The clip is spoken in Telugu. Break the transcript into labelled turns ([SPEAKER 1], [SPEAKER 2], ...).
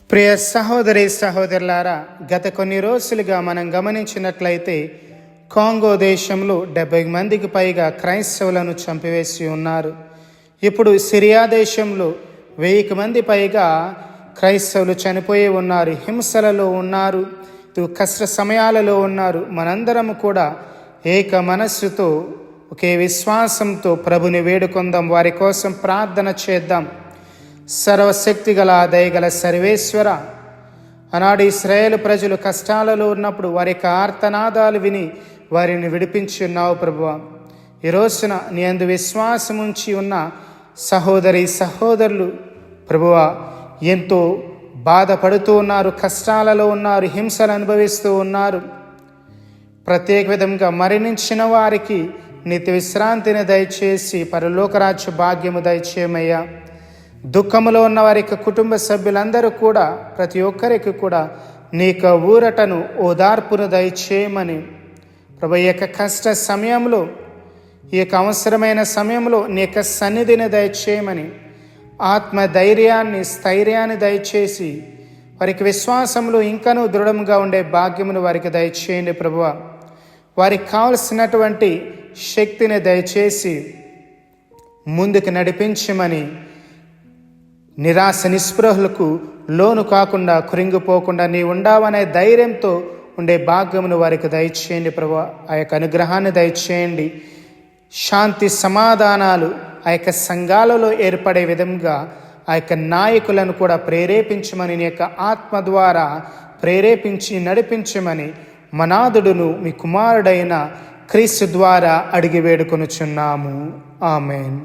[SPEAKER 1] ప్రియ సహోదరి సహోదరులారా, గత కొన్ని రోజులుగా మనం గమనించినట్లయితే కాంగో దేశంలో 70 మందికి పైగా క్రైస్తవులను చంపివేసి ఉన్నారు. ఇప్పుడు సిరియా దేశంలో 1000 మంది పైగా క్రైస్తవులు చనిపోయి ఉన్నారు, హింసలలో ఉన్నారు, కష్ట సమయాలలో ఉన్నారు. మనందరం కూడా ఏక మనస్సుతో ఒకే విశ్వాసంతో ప్రభుని వేడుకొందాం, వారి కోసం ప్రార్థన చేద్దాం. సర్వశక్తి గల దయగల సర్వేశ్వర, ఆనాడు ఇశ్రాయేలు ప్రజలు కష్టాలలో ఉన్నప్పుడు వారి యొక్క ఆర్తనాదాలు విని వారిని విడిపించి ఉన్నావు ప్రభువా. ఈ రోజున నీ అందు విశ్వాసం ఉంచి ఉన్న సహోదరి సహోదరులు ప్రభువా ఎంతో బాధపడుతూ ఉన్నారు, కష్టాలలో ఉన్నారు, హింసలు అనుభవిస్తూ ఉన్నారు. ప్రత్యేక విధంగా మరణించిన వారికి నిత్య విశ్రాంతిని దయచేసి పరలోకరాజ్య భాగ్యము దయచేయమయ్యా. దుఃఖములో ఉన్న వారి యొక్క కుటుంబ సభ్యులందరూ కూడా ప్రతి ఒక్కరికి కూడా నీ యొక్క ఊరటను ఓదార్పును దయచేయమని ప్రభు, ఈ యొక్క కష్ట సమయంలో, ఈ యొక్క అవసరమైన సమయంలో నీ యొక్క సన్నిధిని దయచేయమని, ఆత్మ ధైర్యాన్ని స్థైర్యాన్ని దయచేసి వారికి విశ్వాసంలో ఇంకనూ దృఢంగా ఉండే భాగ్యమును వారికి దయచేయండి ప్రభువా. వారికి కావలసినటువంటి శక్తిని దయచేసి ముందుకు నడిపించమని, నిరాశ నిస్పృహలకు లోను కాకుండా కృంగిపోకుండా నీ ఉండావనే ధైర్యంతో ఉండే భాగ్యమును వారికి దయచేయండి ప్రభువా. ఆ యొక్క అనుగ్రహాన్ని దయచేయండి. శాంతి సమాధానాలు ఆ యొక్క సంఘాలలో ఏర్పడే విధంగా ఆ యొక్క నాయకులను కూడా ప్రేరేపించమని, నీ యొక్క ఆత్మ ద్వారా ప్రేరేపించి నడిపించమని మనాదుడును మీ కుమారుడైన క్రీస్తు ద్వారా అడిగి వేడుకొనుచున్నాము. ఆమేన్.